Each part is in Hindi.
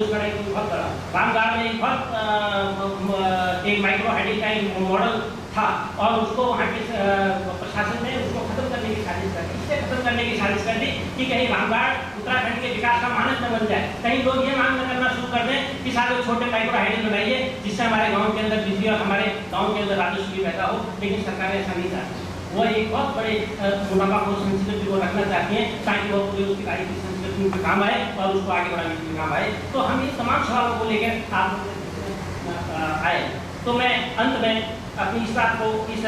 बहुत बड़ा रामगढ़ में एक माइक्रो हाइड्रिक का एक मॉडल था और उसको वहाँ के प्रशासन ने उसको खत्म करने की साजिश कर दी। इससे खत्म करने की साजिश कर दी कि कहीं रामगढ़ उत्तराखंड के विकास का मानक न बन जाए। कहीं लोग ये मांग करना शुरू कर दें कि सारे छोटे माइक्रो हाइड्रिक बनाइए जिससे हमारे गाँव के अंदर बिजली और हमारे गाँव के अंदर राजस्व भी पैदा हो, लेकिन सरकार ऐसा नहीं चाहती। वो एक बहुत बड़े मुनाफा को संस्कृति को रखना चाहती है ताकि वो पूरी उसकी कार्य की संस्कृति में काम आए और उसको आगे बढ़ाने के काम आए। तो हम इन तमाम सवालों को लेकर आप आए। तो मैं अंत में अपनी इस बात को इस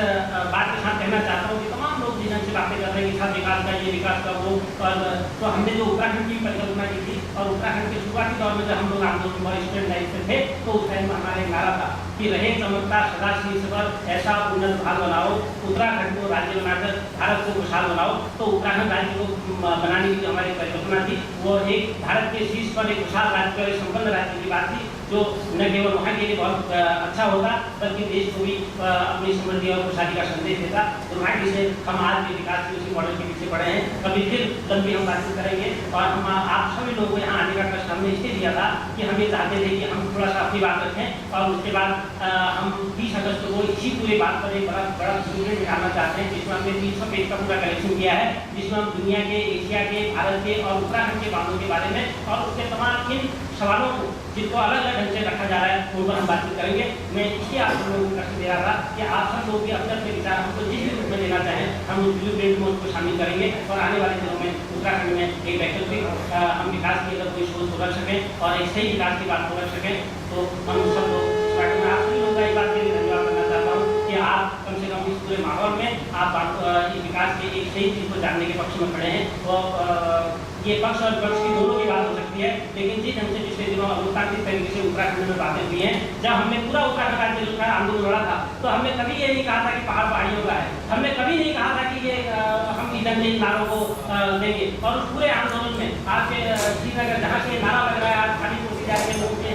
बात के साथ कहना चाहता हूँ कि तमाम लोग जिन से बातें कर रहे हैं कि सब विकास का ये विकास का वो, और तो हमने जो उत्तराखंड की परिकल्पना की थी और उत्तराखंड के शुरुआती दौर में जब हम लोग आंदोलन में स्टूडेंट लाइफ में थे तो उस टाइम में हमारा एक नारा था कि रहे चमकता सदा शीर्ष पर ऐसा उन्नत भाग बनाओ, उत्तराखंड को राज्य बनाकर भारत को खुशहाल बनाओ। तो उत्तराखंड राज्य को बनाने की जो हमारी परिकल्पना थी वो एक भारत के शीर्ष पर एक खुशहाल राज्य और संपन्न राज्य की बात थी, जो न केवल वहाँ के लिए बहुत अच्छा होगा बल्कि देश को भी अपनी समृद्धि और खुशहाली का संदेश देता। दुर्भाग्य से हम आज के विकास के उसी मॉडल के पीछे पड़े हैं। कभी फिर लंबी हम बातचीत करेंगे और हम आप सभी लोगों को यहाँ आने का कष्ट हमने इसलिए दिया था कि हम ये चाहते थे कि हम थोड़ा सा अपनी बात रखें और उसके बाद हम 20 अगस्त को इसी पूरे बात पर एक बड़ा सूर्य निकालना चाहते हैं जिसमें हमने 300 पेज का पूरा कलेक्शन किया है, जिसमें हम दुनिया के, एशिया के, भारत के और उत्तराखंड के बांधों के बारे में और उसके तमाम इन सवालों को जिनको अलग अलग ढंग से रखा जा रहा है उन पर हम बातचीत करेंगे। मैं इसलिए आप सब लोगों को कष्ट दे रहा था कि आप सब लोग भी अपने अपने विचार हमको जिस भी रूप में देना चाहें हम उस ब्लू प्रिंट में उसको शामिल करेंगे और आने वाले दिनों में उत्तराखंड में एक वैकल्पिक हम विकास की अगर कोई सोच को रख सकें और एक सही विकास की बात को रख सकें तो हम सब लोग उत्तराखंड में आप सभी लोगों का एक बात के लिए धन्यवाद करना चाहता हूँ कि आप कम से कम इस पूरे माहौल में आप इस विकास के एक सही चीज़ को जानने के पक्ष में खड़े हैं। तो ये पक्ष और विपक्ष की दोनों की बात हो सकती है, लेकिन जिस ढंग से पिछले दिनों लोकतांत्रिक तरीके से उत्तराखंड में बातें हुई हैं, जब हमने पूरा उत्तराखंड राज्य जो आंदोलन लड़ा था तो हमने कभी ये नहीं कहा था कि पहाड़ पहाड़ियों का है, हमने कभी नहीं कहा था कि ये हम इधर इन नारों को देंगे। और उस पूरे आंदोलन में आज के श्रीनगर जहाँ से नारा लग रहा है, आज खाली पूछी जा रही है लोगों के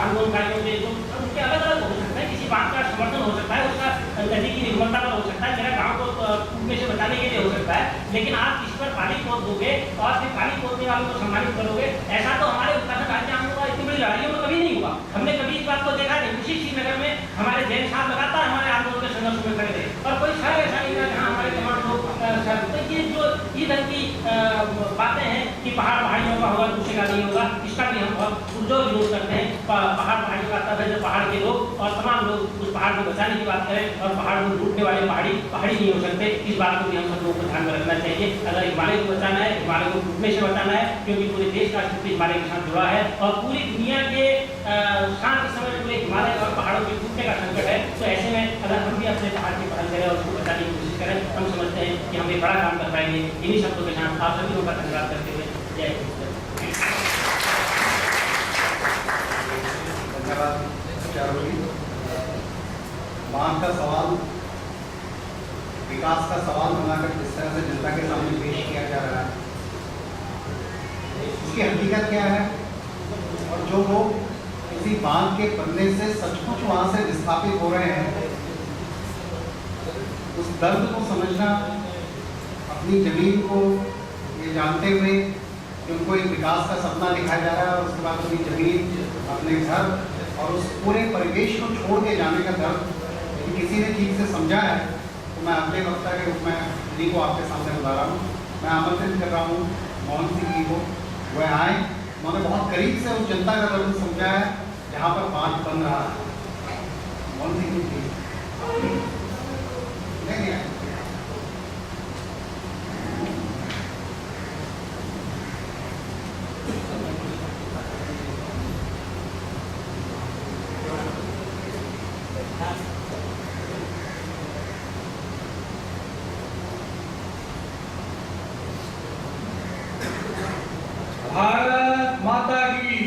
आंदोलनकारियों के, जो उनके अलग अलग हो सकते हैं, किसी बात का समर्थन हो सकता है, उसका नदी की निर्मलता पर हो सकता है, मेरा गाँव को टूटने से बचाने के लिए हो सकता है, लेकिन आप इस पर पानी खोद दोगे और फिर पानी खोदने वालों को सम्मानित करोगे, ऐसा तो हमारे उत्तराखंड राज्य आंदोलन इतनी बड़ी लड़ाइयों में कभी नहीं हुआ। हमने कभी इस बात को देखा नहीं। उसी श्रीनगर में हमारे जैन साहब लगातार हमारे आंदोलन के संघर्ष में खड़े थे और कोई शहर ऐसा नहीं था जहाँ हमारे तमाम लोग ये जो इधर की बातें हैं कि पहाड़ पहाड़ियों का होगा दूसरे का नहीं होगा, इसका भी हम बहुत पुरजोर विरोध करते हैं। पहाड़ पहाड़ियों का तब है जब पहाड़ के लोग और तमाम लोग उस पहाड़ को बचाने की बात करें और पहाड़ को लूटने वाले पहाड़ी नहीं हो सकते। इस बात को भी हम सब लोगों को ध्यान में रखना चाहिए। अगर हिमालय को बचाना है, हिमालय को टूटने से बचाना है, क्योंकि पूरे देश का अस्तित्व हिमालय के साथ जुड़ा है और पूरी दुनिया के शांत के समय पूरे हिमालय और पहाड़ों के टूटने का संकट है। तो ऐसे में अगर हम भी अपने पहाड़ की पहल करें और उसको बचाने की कोशिश करें, हम समझते हैं कि हम एक बड़ा काम कर पाएंगे। इन्हीं शब्दों के साथ आप सभी लोगों का धन्यवाद करते हुए जय हिंद। बांध का सवाल विकास का सवाल बनाकर जिस तरह से जनता के सामने पेश किया जा रहा है, उसकी हकीकत क्या है और जो लोग किसी बांध के बनने से सचमुच वहां से विस्थापित हो रहे हैं, उस दर्द को समझना, अपनी जमीन को ये जानते हुए कि उनको एक विकास का सपना दिखाया जा रहा है और उसके बाद अपनी जमीन, अपने घर और उस पूरे परिवेश को छोड़ के जाने का दर्द यदि किसी ने ठीक से समझा है तो मैं अगले वक्ता के रूप में इन्हीं को आपके सामने बुला रहा हूँ। मैं आमंत्रित कर रहा हूँ मोहन सिंह जी को, वह आए। उन्होंने बहुत करीब से उस जनता का दर्द समझा है जहाँ पर बांध बन रहा है। मोहन सिंह जी नहीं आए। भारत माता की,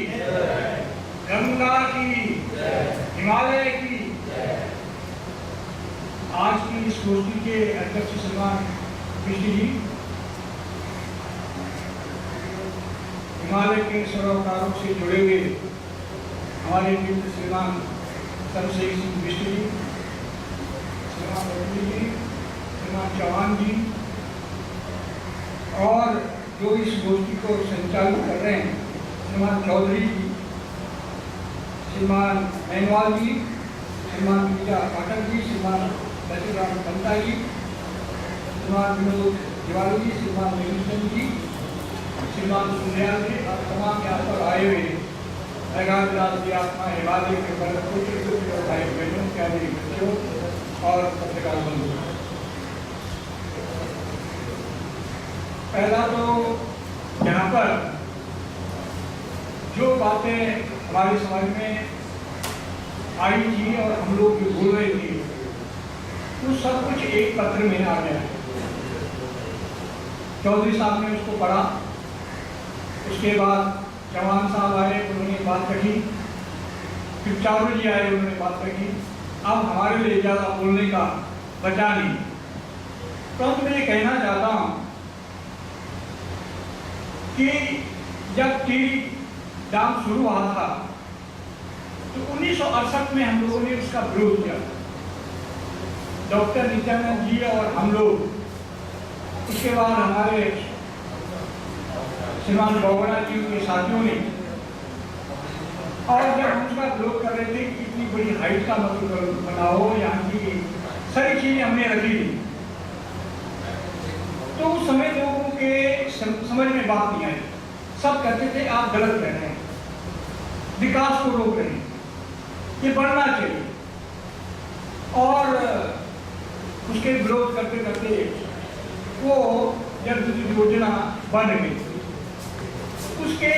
गंगा की, हिमालय की। आज की इस गोष्ठी के अध्यक्ष श्रीमान मिश्र जी हिमालय के सरोकारों से जुड़े हुए हमारे मित्र श्रीमान शमशेर सिंह मिश्र जी, श्रीमान रतन जी, श्रीमान चौहान जी और जो इस गोष्ठी को संचालित कर रहे हैं श्रीमान चौधरी जी, श्रीमान मैनवाल जी, श्रीमान विजया पाठक जी, श्रीमान लक्ष्मीराम कंता जी, श्रीमान विनोद तिवारी जी, श्रीमान निरंजन जी, श्रीमान सुनियाल जी और तमाम यहाँ पर आए हुए मेघाविलास जी आत्मा हिमालय के पुत्र भाई बहनों प्यारे बच्चों और पत्रकार बंधु। पहला तो यहाँ पर जो बातें हमारे समाज में आई थी और हम लोग जो बोल रहे थे वो सब कुछ एक पत्र में आ गया। चौधरी साहब ने उसको पढ़ा, उसके बाद जवान साहब आए, उन्होंने बात रखी, फिर चावल जी आए, उन्होंने बात रखी। अब हमारे लिए ज़्यादा बोलने का बचा नहीं। तो मैं ये कहना चाहता हूँ कि जब टीवी डैम शुरू हुआ था तो 1968 में हम लोगों ने उसका विरोध किया। डॉक्टर नित्यानंद जी और हम लोग, उसके बाद हमारे श्रीमान बोगड़ा जी के साथियों ने, और जब हम उसका विरोध कर रहे थे कि इतनी बड़ी हाइट का मतलब बनाओ, यहाँ की सारी चीजें हमने रखी थी, तो उस समय लोगों के समझ में बात नहीं आई। सब कहते थे आप गलत कह रहे हैं, विकास को रोक रहे हैं, ये बढ़ना चाहिए। और उसके विरोध करते करते वो जब योजना बन गई, उसके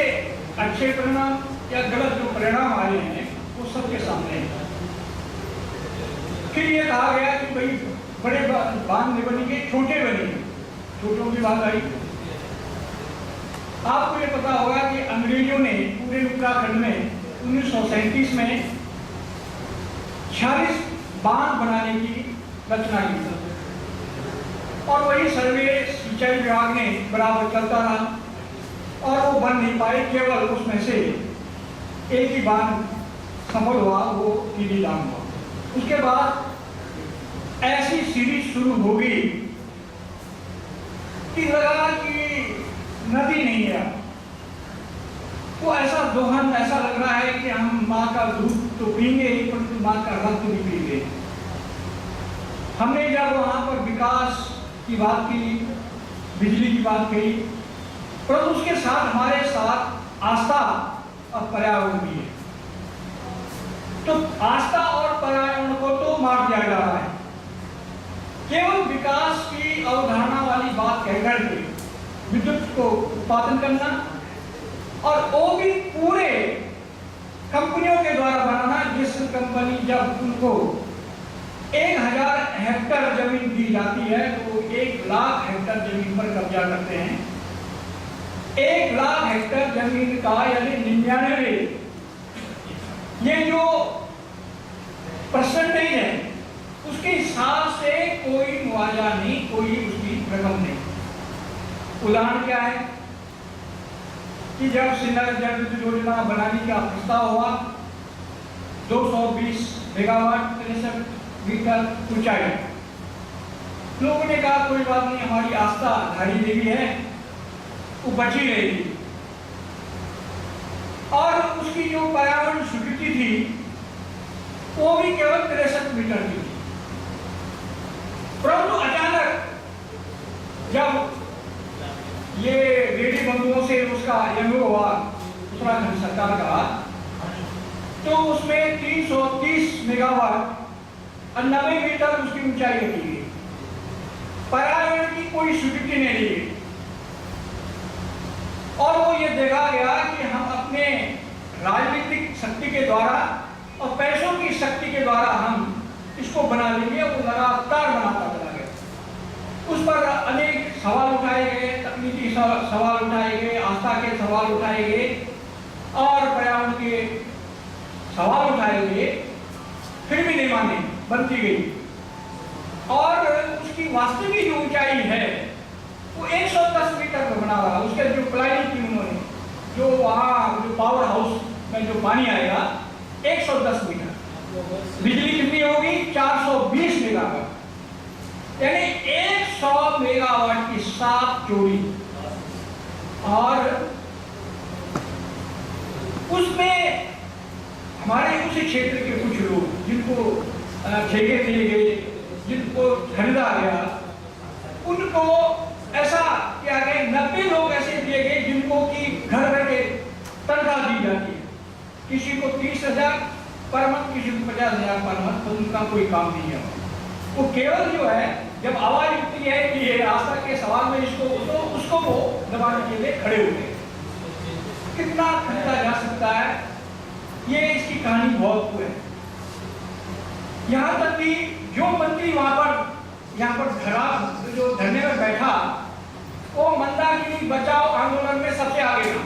अच्छे परिणाम या गलत जो परिणाम आए हैं वो सबके सामने है। फिर ये कहा गया कि भाई बड़े बांध नहीं बनेंगे, छोटे बनेंगे, छोटों की बात आई। आपको ये पता होगा कि अंग्रेजों ने पूरे उत्तराखंड में 1937 में 46 बांध बनाने की रचना की और वही सर्वे सिंचाई विभाग ने बराबर चलता रहा और वो बन नहीं पाए। केवल उसमें से एक ही बांध सफल हुआ, वो टीडी डैम हुआ। उसके बाद ऐसी सीरीज शुरू हो गई कि लगा कि नदी नहीं है, वो ऐसा दोहन ऐसा लग रहा है कि हम माँ का दूध तो पीएंगे ही परंतु माँ का रक्त भी पीएंगे। हमने जब वहाँ पर विकास की बात की, बिजली की बात कही, परंतु उसके साथ हमारे साथ आस्था और पर्यावरण भी है। तो आस्था और पर्यावरण को तो मार दिया जा रहा है। केवल विकास की अवधारणा वाली बात कहकर के विद्युत को उत्पादन करना और वो भी पूरे कंपनियों के द्वारा बनाना, जिस कंपनी जब उनको 1000 हेक्टेयर जमीन दी जाती है तो 1 लाख हेक्टेयर जमीन पर कब्जा करते हैं। 1 लाख हेक्टेयर जमीन का यानी 99, ये जो परसेंटेज है उसके हिसाब से कोई मुआवजा नहीं, कोई उसकी रकम नहीं। उदाहरण क्या है कि जब श्रीनगर जल विद्युत योजना बनाने का प्रस्ताव हुआ, 220 मेगावाट 63 मीटर ऊंचाई, लोगों ने कहा कोई बात नहीं, हमारी आस्था धारी देवी है, वो बची रहेगी। और उसकी जो पर्यावरण स्वीकृति थी वो भी केवल 63 मीटर की थी। परंतु अचानक जब ये रेडी बंधुओं से उसका एमओ हुआ उत्तराखंड सरकार का, तो उसमें 330 मेगावाट और 90 मीटर उसकी ऊंचाई रखी गई। पर्यावरण की कोई स्वीकृति नहीं दी गई और वो ये देखा गया कि हम अपने राजनीतिक शक्ति के द्वारा और पैसों की शक्ति के द्वारा हम इसको बना लेंगे। वो लगातार बनाता चला गया। उस पर अनेक सवाल उठाए गए, तकनीकी सवाल उठाए गए, आस्था के सवाल उठाए गए और पर्यावरण के सवाल उठाए गए, फिर भी नहीं माने, बनती गई। और उसकी वास्तविक जो ऊंचाई है वो 110 मीटर पर बना रहा। उसके जो प्लानिंग की उन्होंने, जो वहाँ जो पावर हाउस में जो पानी आएगा 110 मीटर, बिजली कितनी होगी 420 मेगावाट, यानी 100 मेगावाट की 7 जोड़ी। और उसमें हमारे उसी क्षेत्र के कुछ लोग जिनको ठेके दिए गए, जिनको खरीदा गया, उनको ऐसा किया गया, 90 लोग ऐसे दिए गए जिनको कि घर बैठे तनख्वाह दी जाती है। किसी को 30,000 पर मंथ, किसी को 50,000 पर मंथ, तो उनका कोई काम नहीं है। वो केवल जो है जब आवाज उठती है कि ये आस्था के सवाल में इसको, तो उसको वो दबाने के लिए खड़े होते हैं। कितना खरीदा जा सकता है, ये इसकी कहानी बहुत है। यहाँ तक कि जो मंत्री यहाँ पर खड़ा जो धरने में बैठा, वो मंदाकिनी बचाओ आंदोलन में सबसे आगे था।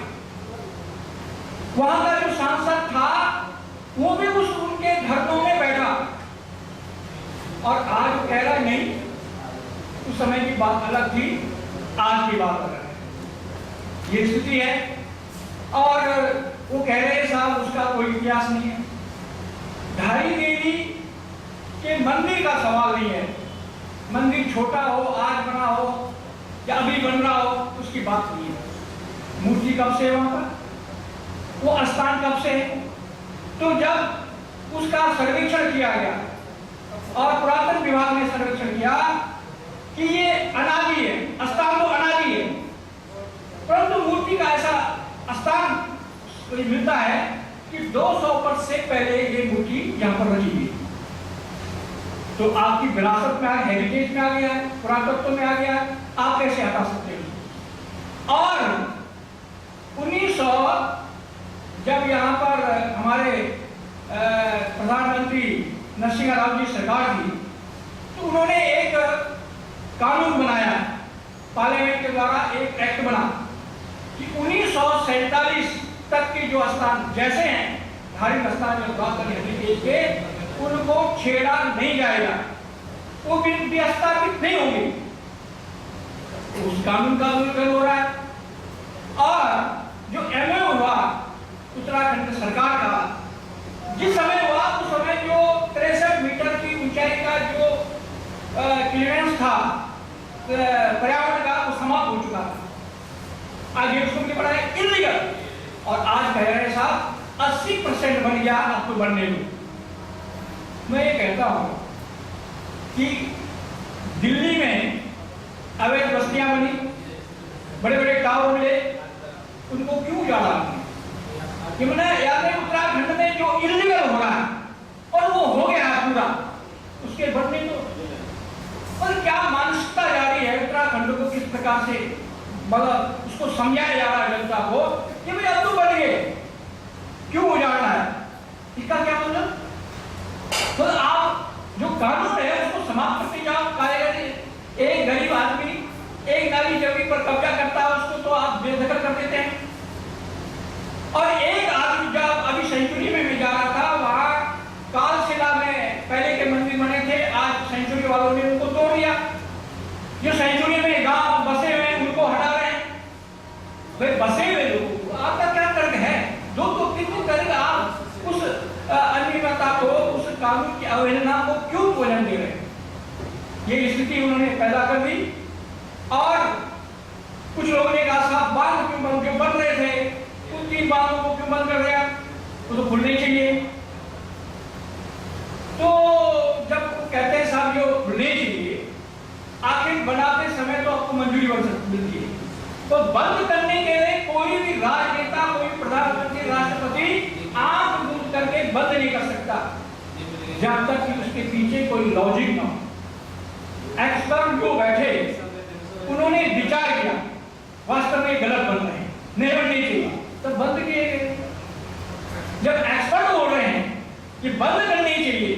वहां का जो सांसद था वो भी उनके धरनों में बैठा, और आज वो कह रहा है नहीं, उस समय की बात अलग थी, आज की बात अलग है। ये स्थिति है। और वो कह रहे हैं साहब उसका कोई इतिहास नहीं है। धारी देवी के मंदिर का सवाल नहीं है। मंदिर छोटा हो, आज बना हो या अभी बन रहा हो, उसकी बात नहीं है। मूर्ति कब से है वहां पर, वो स्थान कब से है? तो जब उसका सर्वेक्षण किया गया और पुरातन विभाग ने सर्वेक्षण किया कि ये अनादि है, स्थान तो अनादि है, परंतु मूर्ति का ऐसा स्थान मिलता है कि 200 वर्ष से पहले ये मूर्ति यहाँ पर रखी गई। तो आपकी विरासत में आ, हेरिटेज में आ गया है, पुरातत्व में आ गया है, आप कैसे हटा सकते हैं? और 1900 जब यहाँ पर हमारे प्रधानमंत्री नरसिंह राव जी सरकार थी, तो उन्होंने एक कानून बनाया, पार्लियामेंट के द्वारा एक एक्ट बना कि 1947 तक के जो स्थान जैसे हैं, धार्मिक स्थान जो हेरिटेज के, उनको छेड़ा नहीं जाएगा, वो विस्थापित नहीं होंगे। उस कानून का उल्लंघन हो रहा है। और जो एमओ हुआ उत्तराखंड सरकार का, जिस समय हुआ उस समय जो 63 मीटर की ऊंचाई का जो क्लियरेंस था पर्यावरण का, वो समाप्त हो चुका था। आज ये उसको पड़ा है इलीगल, और आज कह रहे हैं साहब 80% बन गया, आपको बनने दो। मैं ये कहता हूं कि दिल्ली में अवैध बस्तियां बनी, बड़े बड़े टावर मिले, उनको क्यों उजाड़ा? कि मैंने याद है उत्तराखंड में जो इलीगल हो रहा है और वो हो गया है पूरा, उसके बनने दो। और क्या मानसिकता जा रही है उत्तराखंड को, किस प्रकार से मतलब उसको समझाया जा रहा है जनता को कि भाई अब तो बन गए, क्यों उजाड़ना है? इसका क्या मतलब? तो आप जो कानून है उसको समाप्त करते जाओ। कायदे एक गरीब आदमी एक नाली जमीन पर कब्जा करता है, उसको तो आप बेदखल कर देते हैं। और एक आदमी जब अभी सेंचुरी में भी जा रहा था, वहां कालशिला में पहले के मंदिर बने थे, आज सेंचुरी वालों ने उनको तोड़ दिया। जो सेंचुरी में गांव बसे हुए उनको हटा रहे हैं। भाई बसे हुए लोग, आपका क्या तर्क है? जो तो कितनी तर्क आप उस अनियमितता को, उस कानून की अवहेलना को क्यों पोषण दे रहे हैं? ये स्थिति उन्होंने पैदा कर दी। और कुछ लोगों ने कहा साहब बांध क्यों बन रहे थे, उन 3 बांधों को क्यों बंद कर दिया? वो तो खुलने चाहिए। तो जब कहते हैं साहब जो खुलने चाहिए, आखिर बनाते समय तो आपको मंजूरी मिलती है, तो बंद करने के लिए कोई भी राजनेता, कोई प्रधानमंत्री, राष्ट्रपति आंख मूंद करके बंद नहीं कर सकता जब तक कि उसके पीछे कोई लॉजिक ना हो। एक्सपर्ट जो बैठे उन्होंने विचार किया, वास्तव में गलत बन रहे हैं, नहीं बननी चाहिए, तो बंद किए गए। जब एक्सपर्ट बोल रहे हैं कि बंद करनी चाहिए,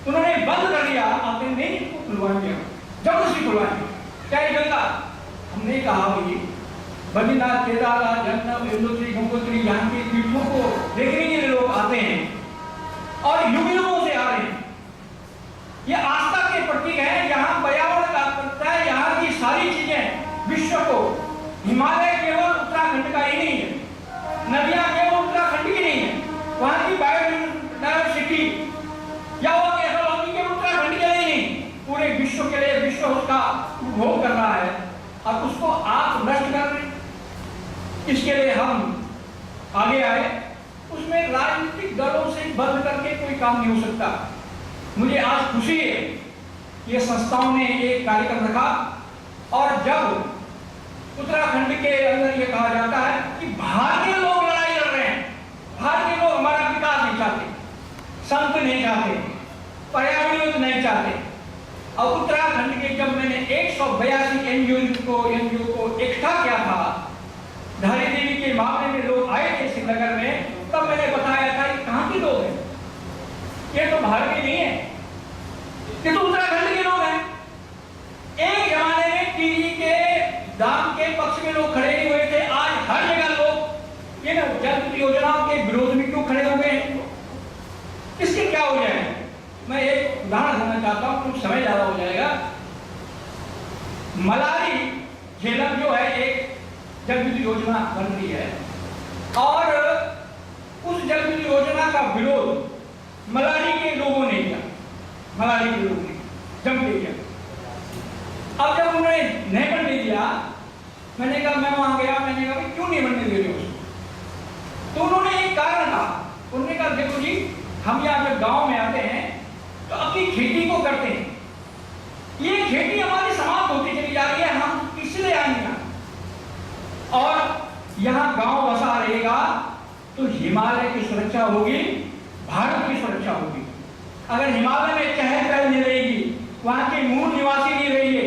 उन्होंने बंद कर दिया, आपने नहीं इसको खुलवा दिया, जबरदस्ती खुलवा दिया। क्या गंगा? हमने कहा भाई बद्रीनाथ, केदारनाथ, जगन्नाथ, यमुनोत्री, गंगोत्री, यहाँ के तीर्थों को देखने के लिए लोग आते हैं और युगों से आ रहे हैं। ये आस्था के प्रतीक है। यहाँ पर्यावरण का करता है, यहाँ की सारी चीजें विश्व को, हिमालय केवल उत्तराखंड का ही नहीं है, नदियां केवल उत्तराखंड की नहीं है, वहाँ की बायोडायवर्सिटी या वो इकोलॉजी केवल उत्तराखंड के लिए नहीं, पूरे विश्व के लिए, विश्व उसका उपभोग कर रहा है और उसको आप नष्ट कर रहे हैं। इसके लिए हम आगे आए, उसमें राजनीतिक दलों से बंद करके कोई काम नहीं हो सकता। मुझे आज खुशी है ये संस्थाओं ने एक कार्यक्रम रखा, और जब उत्तराखंड के अंदर ये कहा जाता है कि बाहर के लोग लड़ाई लड़ रहे हैं, बाहर के लोग हमारा विकास नहीं चाहते, संत नहीं चाहते, पर्यावरण नहीं चाहते, और उत्तराखंड के जब मैंने 182 एनजीओ को इकट्ठा किया था, धारी देवी के मामले में लोग आए थे श्रीनगर में, तब मैंने बताया था कि कहाँ के लोग हैं, ये तो बाहर के नहीं है, ये तो उत्तराखंड के लोग हैं। एक जमाने में टीवी के दाम के पक्ष में लोग खड़े नहीं हुए थे, आज हर जगह लोग ये ना जन योजनाओं के विरोध में क्यों खड़े हो गए हैं, इसके क्या हो जाएगा? मैं एक उदाहरण देना चाहता हूं, कुछ समय ज्यादा हो जाएगा। मलारी झेलम जो है एक जल विद्युत योजना बन रही है, और उस जल विद्युत योजना का विरोध मलारी के लोगों ने किया, मलारी के लोगों ने जम के किया। अब जब उन्होंने नहीं बनने दिया, मैंने कहा, मैं वहां गया, मैंने कहा क्यों नहीं बनने दे रहे हो? तो उन्होंने एक कारण कहा, उन्होंने कहा देखो जी, हम यहाँ जब गांव में आते हैं तो अपनी खेती को करते हैं, ये खेती हमारी समाप्त होती चली जा रही है, हम इसलिए आएंगे, और यहाँ गांव बसा रहेगा तो हिमालय की सुरक्षा होगी, भारत की सुरक्षा होगी। अगर हिमालय में चहल पहल नहीं रहेगी, वहां के मूल निवासी नहीं रहेंगे,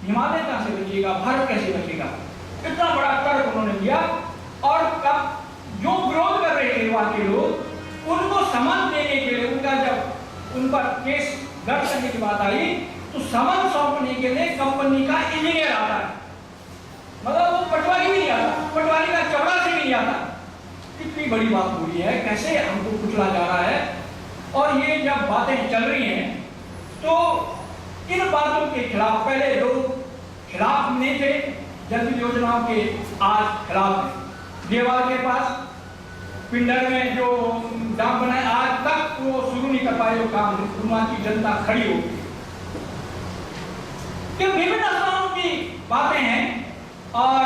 हिमालय कहां से बचेगा, भारत कैसे बचेगा? इतना बड़ा तर्क उन्होंने दिया, और कब जो विरोध कर रहे थे वहां के लोग, उनको समन देने के लिए, उनका जब उन पर केस दर्ज करने की बात आई, तो समन सौंपने के लिए कंपनी का इंजीनियर आता है, मतलब वो पटवारी भी नहीं आता, पटवारी का चौड़ा से नहीं आता। कितनी बड़ी बात हुई है, कैसे हमको कुचला जा रहा है। और ये जब बातें चल रही हैं, तो इन बातों के खिलाफ पहले लोग खिलाफ नहीं थे जल विद्युत योजनाओं के, आज खिलाफ है। देवाल के पास पिंडर में जो डैम बनाए, आज तक वो शुरू नहीं कर पाए, वो काम वहां की जनता खड़ी हो गई। विभिन्न स्थानों की बातें हैं, और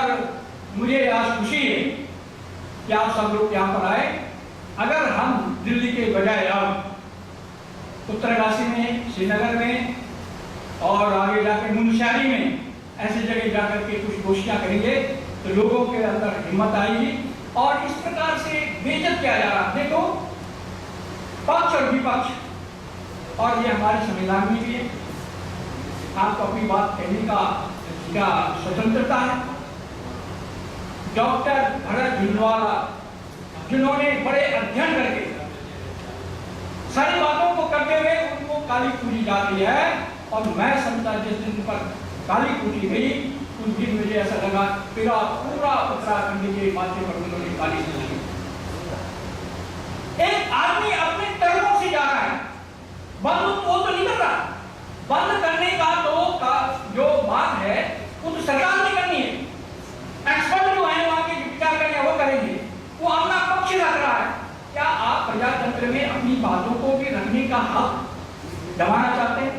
मुझे आज खुशी है कि आप सब लोग यहाँ पर आए। अगर हम दिल्ली के बजाय अब उत्तरकाशी में, श्रीनगर में, और आगे जाकर मुंशियारी में, ऐसी जगह जाकर के कुछ कोशिशें करेंगे, तो लोगों के अंदर हिम्मत आएगी। और इस प्रकार से बेइज्जत किया जा रहा है, देखो पक्ष और विपक्ष, और ये हमारे संविधान में भी है, आपको अपनी बात कहने का स्वतंत्रता है। डॉक्टर भरत झुंझुनवाला, जिन्होंने बड़े अध्ययन करके सारी बातों को करते हुए उनको काली पूजी जाती है, और मैं समझता जिस दिन पर काली पूजी गई, उस दिन मुझे ऐसा लगा पूरा उत्तराखंड के माथे पर उन्होंने काली पूजी। एक आदमी अपने कर्मों से जा रहा है, बंद वो तो नहीं कर रहा, बंद करने का तो जो बात है वो तो सरकार ने करनी है, एक्सपर्ट जो है वहां के विचार करने वो करेंगे, वो अपना पक्ष रख रहा है। क्या आप प्रजातंत्र में अपनी बातों को भी रखने का हक दबाना चाहते हैं?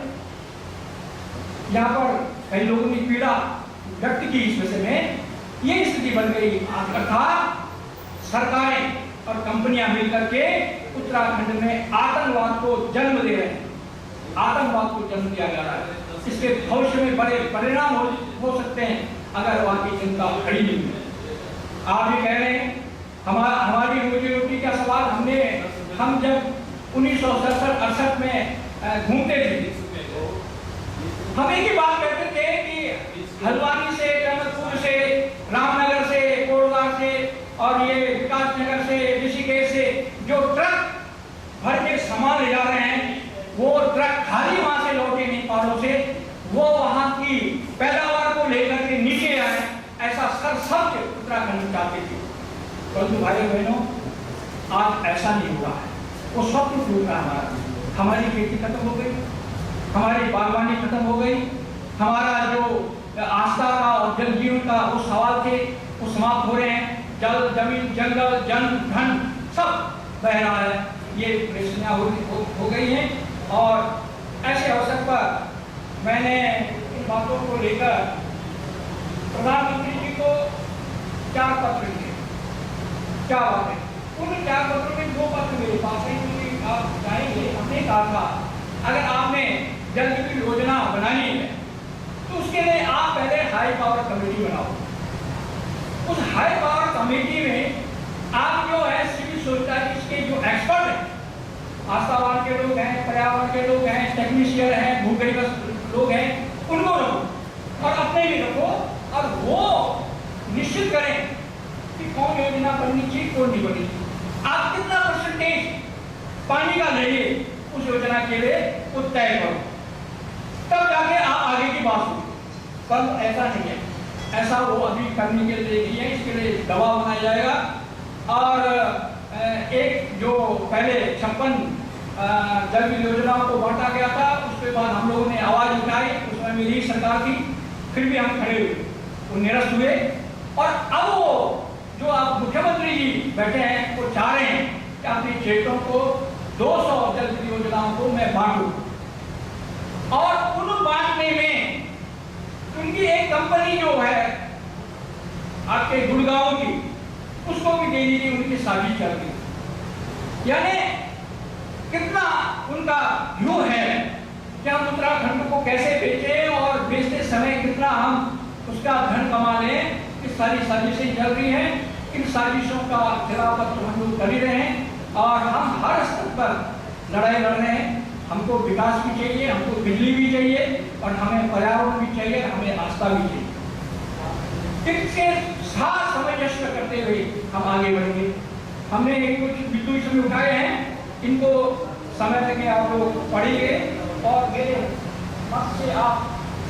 यहाँ पर कई लोगों ने पीड़ा व्यक्त की इस विषय में, ये स्थिति बन गई। अर्थात सरकारें और कंपनियां मिलकर के उत्तराखंड में आतंकवाद को जन्म दे रहे हैं, आतंकवाद को जन्म दिया जा रहा है। इसके भविष्य में बड़े परिणाम हो सकते हैं अगर वहां की जनता खड़ी नहीं है। आप भी कह रहे हैं हमारी रोजी रोटी का सवाल, हम जब 1967-68 में घूमते थे, हम एक ही बात कहते थे कि हल्द्वानी से, टनकपुर से, रामनगर से, कोटद्वार से, और ये विकास नगर से, ऋषिकेश से जो ट्रक भर के सामान ले जा रहे हैं, वो ट्रक खाली वहां से लौटे नहीं पहाड़ों से, वो वहां की पैदावार को लेकर के नीचे आए, ऐसा सब उत्तराखंड चाहते थे। परंतु भाई बहनों, आज ऐसा नहीं हुआ है, वो स्वप्न टूट रहा है। हमारी खेती खत्म हो गई, हमारी बागवानी खत्म हो गई, हमारा जो आस्था का और जल जीवन का वो सवाल थे वो समाप्त हो रहे हैं। जल, जमीन, जंगल, जन, धन सब बह रहा है, ये परेशानियां हो गई हैं। और ऐसे अवसर पर मैंने इन बातों को लेकर प्रधानमंत्री जी को 4 पत्र लिखे। क्या बात है, उन 4 पत्रों में 2 पत्र मेरे पास है, क्योंकि कहा था, अगर आपने जल जीवन योजना बनानी है तो उसके लिए आप पहले हाई पावर कमेटी बनाओ। उस हाई पावर कमेटी में आप जो है सिविल सोसाइटी के जो एक्सपर्ट हैं, आस्थावान के लोग हैं, पर्यावरण के लोग हैं, टेक्नीशियन हैं, भूगर्भस्थ लोग हैं, उनको रखो और अपने भी रखो और वो निश्चित करें कि कौन योजना बननी चाहिए, कौन नहीं बननी चाहिए। आप कितना परसेंटेज पानी का लेंगे उस योजना के लिए वो तय करो, तब जाके आप आगे की बात सुनो। पर ऐसा नहीं है, ऐसा वो अभी करने के लिए नहीं है, इसके लिए दबाव बनाया जाएगा। और एक जो पहले 56 जल योजनाओं को बांटा गया था, उसके बाद हम लोगों ने आवाज उठाई, उसमें मेरी सरकार थी, फिर भी हम खड़े हुए, वो निरस्त हुए। और अब वो जो आप मुख्यमंत्री जी बैठे हैं वो चाह रहे हैं कि अपने क्षेत्रों को 200 जल योजनाओं को मैं बांटूं, और उन बांटने में उनकी एक कंपनी जो है आपके गुड़गांव की, उसको भी देने की उनकी साजिश चल रही। यानी कितना उनका व्यू है कि हम उत्तराखंड को कैसे बेचें और बेचते समय कितना हम उसका धन कमा लें, इस सारी साजिशें चल रही हैं। इन साजिशों का खिलाफत तो हम लोग कर ही रहे हैं और हम हर स्तर पर लड़ाई लड़ रहे हैं। हमको विकास भी चाहिए, हमको बिजली भी चाहिए और हमें पर्यावरण भी चाहिए, हमें आस्था भी चाहिए। इनके साथ सामंजस्य करते हुए हम आगे बढ़ेंगे। हमने कुछ बिंदु इसमें उठाए हैं, इनको समय लेके आप लोग पढ़ेंगे और मेरे मत से आप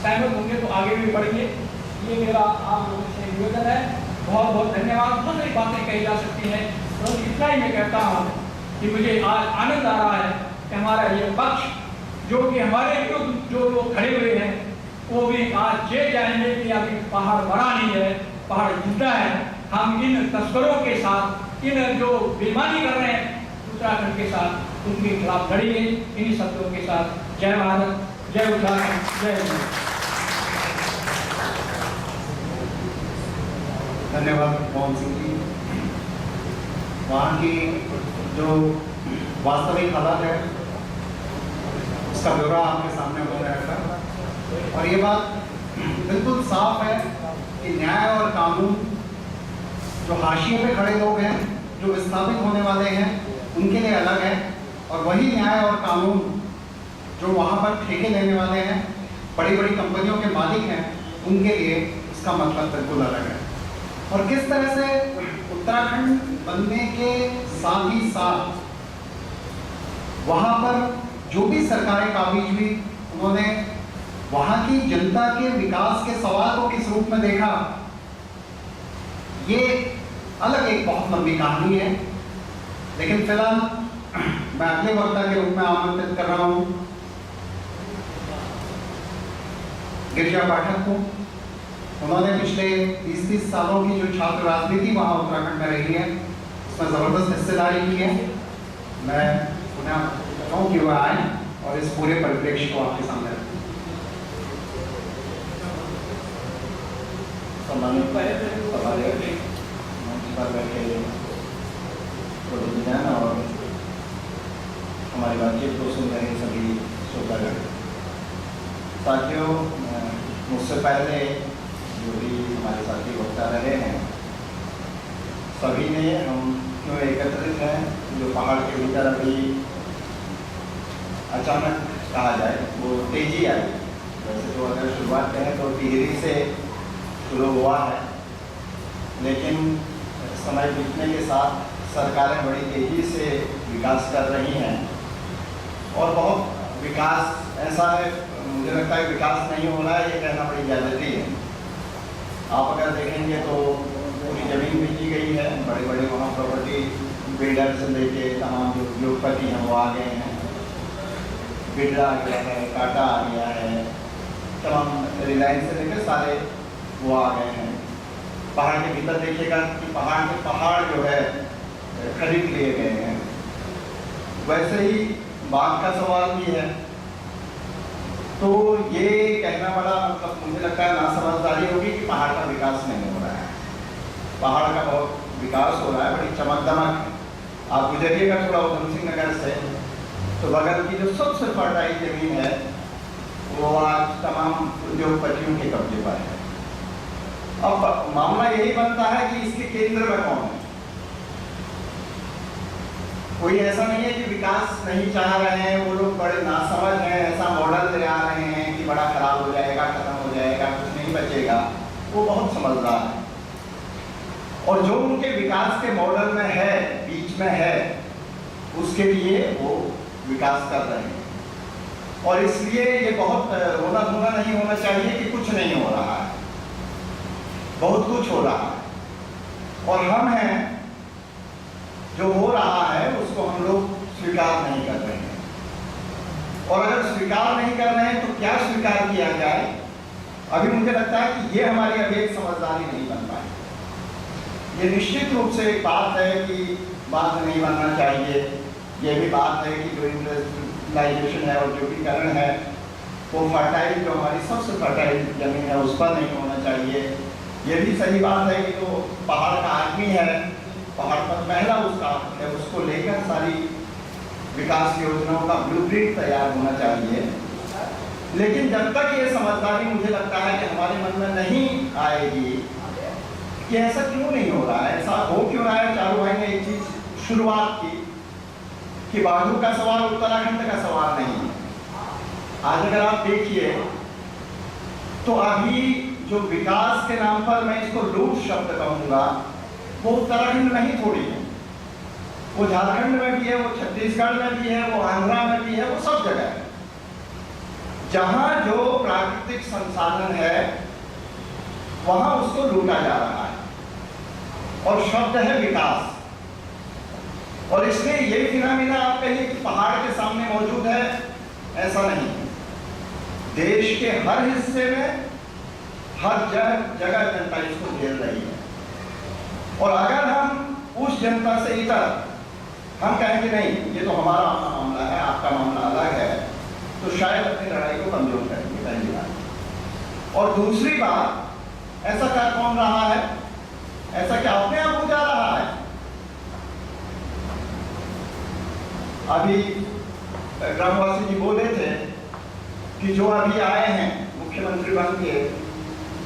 सहमत होंगे तो आगे भी बढ़ेंगे। ये मेरा आप लोगों से निवेदन है। बहुत बहुत धन्यवाद। बहुत सारी बातें कही जा सकती हैं, तो इतना ही मैं कहता हूँ कि मुझे आज आनंद आ रहा है कि हमारा ये पक्ष जो कि हमारे विरुद्ध जो लोग खड़े हुए हैं वो भी आज ये जानेंगे कि अभी पहाड़ बड़ा नहीं है, पहाड़ जिंदा है। हम इन तस्करों के साथ, इन जो बेईमानी कर रहे हैं उत्तराखंड के साथ, उनके खिलाफ लड़ेंगे इन्हीं शब्दों के साथ। जय भारत, जय उत्तराखंड, जय हिंद। धन्यवाद मोहन सिंह जी। वहाँ की जो वास्तविक हालत है उसका ब्यौरा आपके सामने उन्होंने रखा और ये बात बिल्कुल साफ है कि न्याय और कानून जो हाशिए पे खड़े लोग हैं, जो विस्थापित होने वाले हैं, उनके लिए अलग है, और वही न्याय और कानून जो वहाँ पर ठेके लेने वाले हैं, बड़ी बड़ी कंपनियों के मालिक हैं, उनके लिए उसका मतलब बिल्कुल अलग है। और किस तरह से उत्तराखंड बनने के साथ ही साथ वहाँ पर जो भी सरकारें काबिज हुई, उन्होंने वहाँ की जनता के विकास के सवाल को किस रूप में देखा, ये अलग एक बहुत लंबी कहानी है। लेकिन फिलहाल मैं अगले वक्ता के रूप में आमंत्रित कर रहा हूँ गिरिजा पाठक को। उन्होंने पिछले 30 सालों की जो छात्र राजनीति वहाँ उत्तराखंड में रही है उसमें ज़बरदस्त हिस्सेदारी की है। मैं उन्हें कहूँ कि वह आए और इस पूरे परिप्रेक्ष्य को आपके सामने रखें। सम्मानित पर बैठे प्रतिनिधिगण और हमारी बातचीत को सुन रहे सभी श्रोतागण, साथियों, मुझसे पहले जो भी हमारे साथी वक्ता रहे हैं, सभी ने हम क्यों एकत्रित हैं, जो पहाड़ के भीतर अभी अचानक कहा जाए वो तेजी आई। वैसे तो अगर शुरुआत करें तो टिहरी से शुरू हुआ है, लेकिन समय बीतने के साथ सरकारें बड़ी तेजी से विकास कर रही हैं और बहुत विकास ऐसा है, मुझे लगता है विकास नहीं हो रहा है, ये कहना बड़ी ज़्यादती है। आप अगर देखेंगे तो पूरी ज़मीन बेची गई है, बड़े बड़े वहाँ प्रॉपर्टी बिल्डर से लेके तमाम जो उद्योगपति हैं वो आ गए हैं, बिडरा आ गया है, टाटा आ गया है, तमाम रिलायंस से लेकर सारे वो आ गए हैं। पहाड़ के भीतर देखिएगा कि पहाड़ के पहाड़ जो है खरीद लिए गए हैं। वैसे ही बाग का सवाल भी है। तो ये कहना बड़ा मतलब मुझे लगता है नासमझदारी होगी कि पहाड़ का विकास नहीं हो रहा है। पहाड़ का बहुत विकास हो रहा है, बड़ी चमक दमक है। आप गुजरिएगा थोड़ा उधम सिंह नगर से तो बगल की जो सबसे फर्टाइल जमीन है वो आज तमाम उद्योगपतियों के कब्जे पर है। अब मामला यही बनता है कि इसके केंद्र में कौन है। कोई ऐसा नहीं है कि विकास नहीं चाह रहे हैं, वो लोग बड़े नासमझ हैं, ऐसा मॉडल ले आ रहे हैं कि बड़ा खराब हो जाएगा, खत्म हो जाएगा, कुछ नहीं बचेगा। वो बहुत समझदार है और जो उनके विकास के मॉडल में है, बीच में है, उसके लिए वो विकास कर रहे हैं। और इसलिए ये बहुत रोना धोना नहीं होना चाहिए कि कुछ नहीं हो रहा है, बहुत कुछ हो रहा है। और हम हैं जो हो रहा है उसको हम लोग स्वीकार नहीं कर रहे हैं। और अगर स्वीकार नहीं कर रहे हैं तो क्या स्वीकार किया जाए, अभी मुझे लगता है कि ये हमारी अभी एक समझदारी नहीं बन पाई। ये निश्चित रूप से एक बात है कि बात नहीं बनना चाहिए। ये भी बात है कि जो इंडस्ट्रियलाइजेशन है, औद्योगिकरण है, वो फर्टाइल जो हमारी सबसे फर्टाइल जमीन है उस पर नहीं होना चाहिए। ये भी सही बात है कि जो पहाड़ का आदमी है, पहाड़ पर पहला उसका है, उसको लेकर सारी विकास योजनाओं का ब्लूप्रिंट तैयार होना चाहिए। लेकिन जब तक ये समझदारी मुझे लगता है कि हमारे मन में नहीं आएगी कि ऐसा क्यों नहीं हो रहा है, ऐसा हो क्यों रहा है। चारू भाई ने एक चीज शुरुआत की कि बागू का सवाल उत्तराखंड का सवाल नहीं है। आज अगर आप देखिए तो अभी जो विकास के नाम पर मैं इसको लूट शब्द कहूंगा, वो उत्तराखंड में ही थोड़ी है, वो झारखंड में भी है, वो छत्तीसगढ़ में भी है, वो आंध्रा में भी है, वो सब जगह है। जहां जो प्राकृतिक संसाधन है वहां उसको लूटा जा रहा है और शब्द है विकास। और इसलिए ये फिनोमेना आप कहिए कि पहाड़ के सामने मौजूद है, ऐसा नहीं है। देश के हर हिस्से में हर जगह जनता इसको झेल रही है। और अगर हम उस जनता से इतर हम कहें कि नहीं ये तो हमारा मामला है, आपका मामला अलग है, तो शायद अपनी लड़ाई को कमजोर करेंगे, पहली बात। और दूसरी बात, ऐसा क्या कौन रहा है, ऐसा क्या अपने आप हो जा रहा है। अभी ग्रामवासी जी बोले थे कि जो अभी आए हैं मुख्यमंत्री बन के,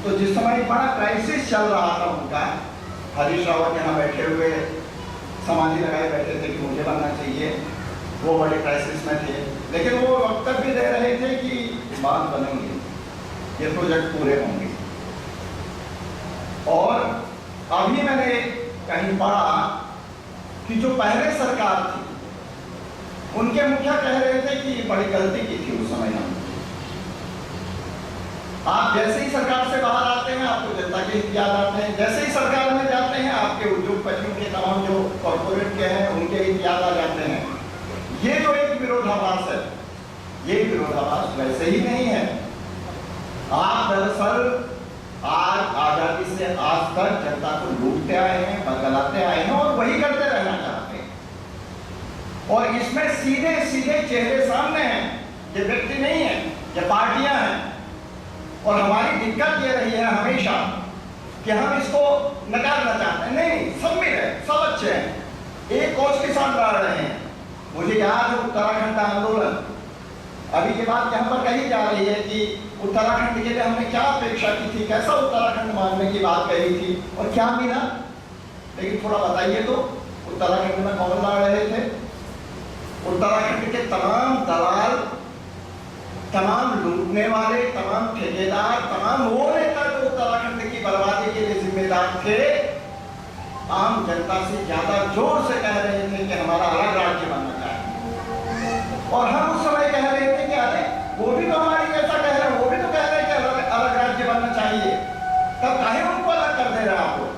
तो जिस समय बड़ा क्राइसिस चल रहा था उनका, हरीश रावत यहाँ बैठे हुए समाधि लगाए बैठे थे कि मुझे बनना चाहिए, वो बड़े क्राइसिस में थे, लेकिन वो वक्तव्य दे रहे थे कि बात बनेंगे, ये प्रोजेक्ट पूरे होंगे। और अभी मैंने कहीं पढ़ा कि जो पहले सरकार थी उनके मुखिया कह रहे थे कि बड़ी गलती की थी उस समय हमने। आप जैसे ही सरकार से बाहर आते हैं आपको जनता के हित याद आते हैं, जैसे ही सरकार में जाते हैं आपके उद्योगपतियों के तमाम जो कॉर्पोरेट के हैं उनके हित याद आ जाते हैं। ये जो एक विरोधाभास है, ये विरोधाभास वैसे ही नहीं है। आप दरअसल आज आजादी से आज तक जनता को लूटते आए हैं, बदलाते आए हैं और वही करते रहना चाहते हैं। और इसमें सीधे सीधे चेहरे सामने हैं, ये व्यक्ति नहीं है, ये पार्टियां हैं। और हमारी दिक्कत ये रही है हमेशा कि हम इसको नकारना चाहते हैं। नहीं, सब मिल है, सब अच्छे हैं, एक कौश के साथ लड़ रहे हैं। मुझे याद है उत्तराखंड का आंदोलन, अभी ये बात यहाँ पर कही जा रही है कि उत्तराखंड के लिए हमने क्या अपेक्षा की थी, कैसा उत्तराखंड मांगने की बात कही थी और क्या मिला। लेकिन थोड़ा बताइए तो उत्तराखंड में कौन लड़ रहे थे। उत्तराखंड के तमाम दलाल, तमाम लूटने वाले, तमाम ठेकेदार, तमाम वो नेता जो उत्तराखंड की बर्बादी के लिए जिम्मेदार थे, आम जनता से ज्यादा जोर से कह रहे थे कि हमारा अलग राज्य बनना चाहिए। और हम उस समय कह रहे थे कि अरे वो भी तो हमारी ऐसा कह रहे हैं, वो भी तो कह रहे हैं कि अलग राज्य बनना चाहिए, तब काहे उनको अलग कर दे रहे हैं आप लोग?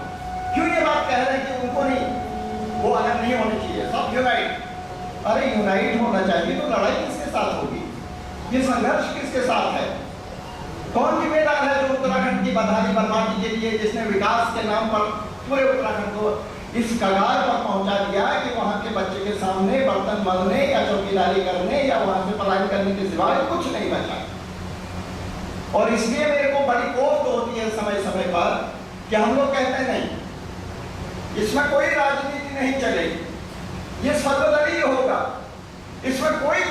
क्यों ये बात कह रहे हैं कि उनको नहीं, वो अलग नहीं होनी चाहिए, सब यूनाइट। अरे यूनाइट होना चाहिए तो लड़ाई किसके साथ होगी, ये संघर्ष किसके साथ है? कौन जिम्मेदार है जो उत्तराखंड की बर्बादी के लिए, जिसने विकास के नाम पर पूरे उत्तराखंड को इस कगार पर पहुंचा दिया कि वहां के बच्चे के सामने बर्तन मलने या चौकीदारी करने या वहां से पलायन करने के सिवाय कुछ नहीं बचा। और इसलिए मेरे को बड़ी कोफ्त होती है समय समय पर कि हम लोग कहते नहीं, इसमें कोई राजनीति नहीं चलेगी, ये सर्वदलीय होगा, इसमें कोई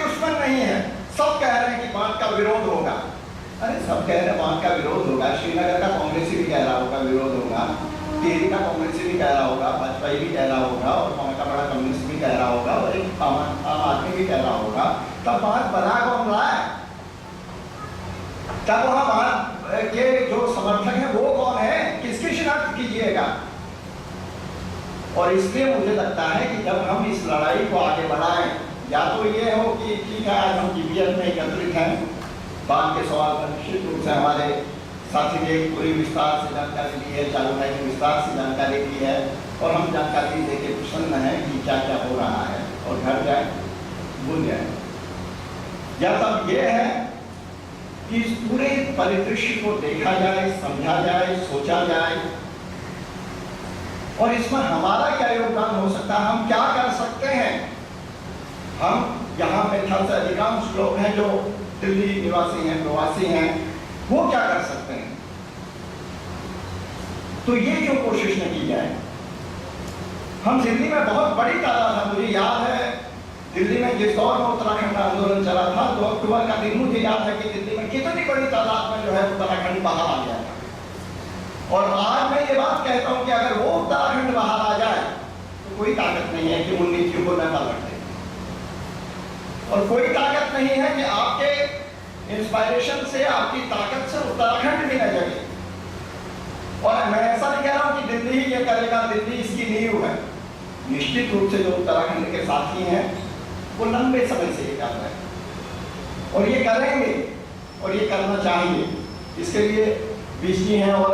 सब कह रहे हैं वहाँ का विरोध होगा, श्रीनगर का कांग्रेसी भी कह रहा होगा विरोध होगा, टिहरी का कांग्रेसी भी कह रहा होगा, भाजपा भी कह रहा होगा, और वहाँ का बड़ा कम्युनिस्ट भी कह रहा होगा, और एक आम आदमी भी कह रहा होगा। तब बात बना कौन रहा है? तब वहाँ बात के जो समर्थक हैं वो कौन है? किसकी शिनाख्त कीजिएगा? और इसलिए मुझे लगता है कि जब हम इस लड़ाई को आगे बढ़ाएं, या तो ये हो कि ठीक है आज हम GPF में एकत्रित हैं, बाद के सवाल पर निश्चित रूप से हमारे साथी ने पूरी विस्तार से जानकारी दी है, चालू भाई ने विस्तार से जानकारी दी है, और हम जानकारी देके प्रसन्न हैं कि क्या क्या हो रहा है, और घर जाए भूल जाए। या तब ये है कि इस पूरे परिदृश्य को देखा जाए, समझा जाए, सोचा जाए, और इसमें हमारा क्या योगदान हो सकता है, हम क्या कर सकते हैं। हम यहाँ मेरे ख्याल से अधिकांश लोग हैं जो दिल्ली निवासी हैं, प्रवासी हैं, वो क्या कर सकते हैं। तो ये जो कोशिश न की जाए। हम दिल्ली में बहुत बड़ी तादाद है, मुझे याद है दिल्ली में जिस दौर में उत्तराखंड आंदोलन चला था, 2 अक्टूबर का दिन मुझे याद है कि दिल्ली में कितनी बड़ी तादाद में जो है उत्तराखंड बाहर आ गया था। और आज मैं ये बात कहता हूं कि अगर वो उत्तराखंड बाहर आ जाए तो कोई ताकत नहीं है कि उन नीतियों को न पलट दे, और कोई ताकत नहीं है कि आपके इंस्पायरेशन से, आपकी ताकत से उत्तराखंड भी न जगे। और मैं ऐसा नहीं कह रहा हूं कि दिल्ली ही ये करेगा, दिल्ली इसकी नींव है। निश्चित रूप से जो उत्तराखंड के साथी हैं वो लंबे समय से ये कर रहे हैं, और ये करेंगे, और ये करना चाहिए। इसके लिए बीस जी हैं, और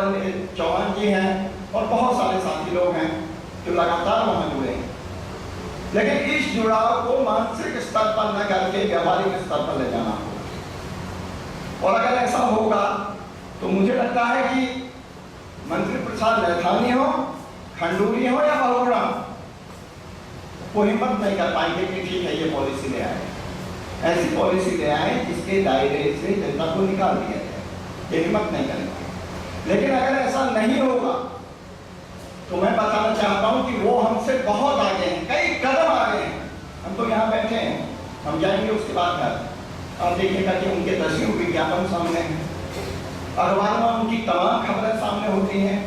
चौहान जी हैं, और बहुत सारे साथी लोग हैं जो लगातार वहां जुड़े हैं। लेकिन इस जुड़ाव को मानसिक स्तर पर न करके व्यावहारिक स्तर पर ले जाना होगा। और अगर ऐसा होगा तो मुझे लगता है कि मंत्री प्रसाद नैथानी हो, खंडूरी हो या बहुगुणा, वो हिम्मत नहीं कर पाएंगे कि ठीक है ये पॉलिसी ले आए, ऐसी पॉलिसी ले आए जिसके दायरे से जनता को निकाल दिया जाए, ये हिम्मत नहीं करेंगे। लेकिन अगर ऐसा नहीं होगा तो मैं बताना चाहता हूं कि वो हमसे बहुत आगे हैं, कई कदम आगे हैं। हम तो यहाँ बैठे हैं, हम जाएंगे उसके बाद घर और देखिएगा कि उनके दसियों विज्ञापन सामने हैं, अखबार में उनकी तमाम खबरें सामने होती हैं,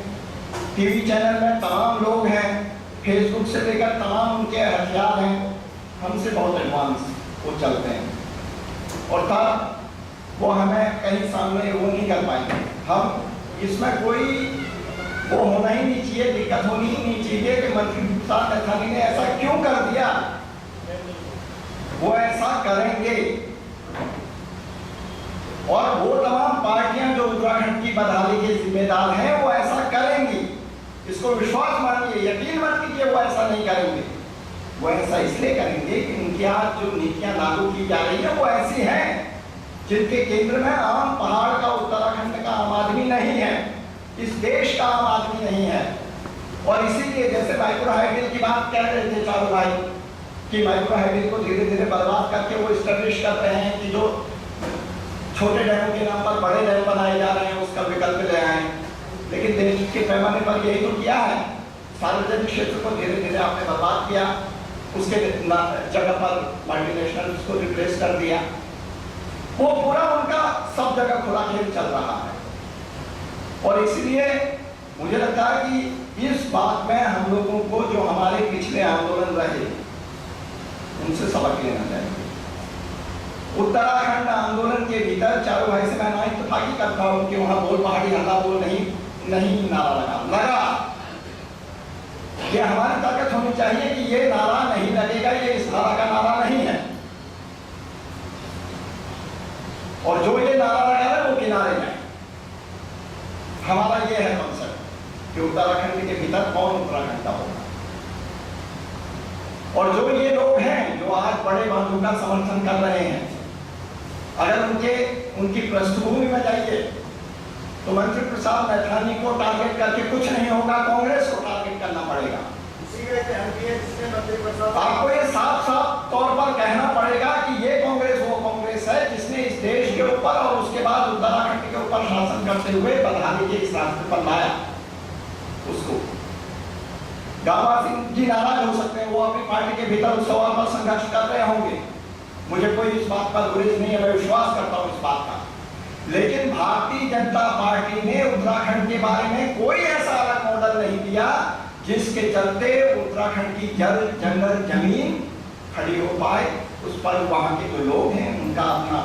टीवी चैनल में तमाम लोग हैं, फेसबुक से लेकर तमाम उनके हथियार हैं, हमसे बहुत एडवांस वो चलते हैं। और तब वो हमें कहीं सामने वो नहीं कर पाएंगे। हम इसमें कोई वो होना ही नहीं चाहिए, दिक्कत होनी ही नहीं चाहिए कि मंत्री प्रसाद नैथानी ने ऐसा क्यों कर दिया। वो ऐसा करेंगे, और वो तमाम पार्टियां जो उत्तराखंड की बदहाली के जिम्मेदार हैं वो ऐसा करेंगी। इसको विश्वास मानिए, यकीन मत कीजिए वो ऐसा नहीं करेंगे। वो ऐसा इसलिए करेंगे कि उनकी आज जो नीतियां लागू की जा रही है वो ऐसी हैं जिनके केंद्र में आम पहाड़ का, उत्तराखंड का आम आदमी नहीं है, इस देश का आम आदमी नहीं है। और इसीलिए जैसे माइक्रो हाइड्रिल की बात कह रहे थे चारू भाई कि माइक्रो हाइड्रिल को धीरे धीरे बर्बाद करके वो स्टैब्लिश कर रहे हैं कि जो छोटे डैम के नाम पर बड़े डैम बनाए जा रहे हैं उसका विकल्प ले आए। लेकिन देश के पैमाने पर यही तो किया है, सार्वजनिक क्षेत्र को धीरे धीरे आपने बर्बाद किया, उसके जगह पर मल्टीनेशनल को रिप्लेस कर दिया। वो पूरा उनका सब जगह खुला खेल चल रहा है। और इसलिए मुझे लगता है कि इस बात में हम लोगों को जो हमारे पिछले आंदोलन रहे उनसे सबक लेना चाहिए। उत्तराखंड आंदोलन के भीतर चारू भाई से मैं ना इत्तेफाकी करता हूं कि वहां बोल पहाड़ी हल्ला बोल नहीं नारा लगा। ये हमारी ताकत होनी चाहिए कि ये नारा नहीं लगेगा, ये इस नारा का नारा नहीं है, और जो ये नारा लगा है वो किनारे जाए। हमारा ये है कॉन्सेप्ट कि उत्तराखंड के भीतर कौन उत्तराखंड का होगा। और जो ये लोग हैं जो आज बड़े बांधों का समर्थन कर रहे हैं, अगर उनकी पृष्ठभूमि में जाइए तो मंत्री प्रसाद नैथानी को टारगेट करके कुछ नहीं होगा, कांग्रेस को टारगेट करना पड़ेगा। आपको ये साफ तौर पर कहना पड़ेगा कि ये कांग्रेस वो कांग्रेस है जिसने इस देश के ऊपर और उसके बाद उत्तराखंड के ऊपर शासन करते हुए बदहाली के इस रास्ते पर लाया। उसको गांववासी जी नाराज हो सकते हैं, वो अपनी पार्टी के भीतर उस सवाल पर संघर्ष कर रहे होंगे, मुझे कोई इस बात पर गुरेज नहीं है, मैं विश्वास करता हूँ इस बात का। लेकिन भारतीय जनता पार्टी ने उत्तराखंड के बारे में कोई ऐसा अलग मॉडल नहीं दिया जिसके चलते उत्तराखंड की जल जंगल जमीन खड़ी हो पाए, उस पर वहां के जो लोग हैं उनका अपना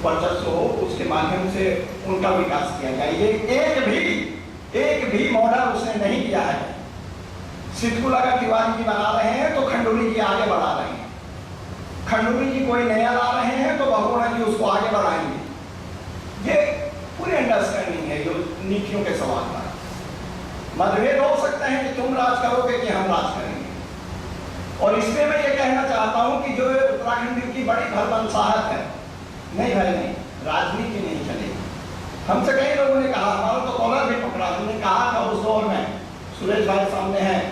वर्चस्व हो, उसके माध्यम से उनका विकास किया जाए। ये एक भी मॉडल उसने नहीं किया है। सिद्धकुल अगर तिवारी जी बना रहे हैं तो खंडूरी जी आगे बढ़ा रहे हैं, खंडूरी जी कोई नया ला रहे हैं तो बहुगुणा जी उसको आगे बढ़ाएंगे। ये पूरी अंडरस्टैंडिंग है जो नीतियों के सवाल पर। मतभेद हो सकते हैं कि तुम राज करोगे कि हम राज करेंगे, और इसमें मैं ये कहना चाहता हूं कि जो उत्तराखंड की बड़ी भरमसाहट है, नहीं भाई नहीं, राजनीति नहीं चलेगी। हमसे कई लोगों ने कहा, हमारा तो कॉलर भी पकड़ा, हमने कहा था उस दौर में, सुरेश भाई सामने हैं,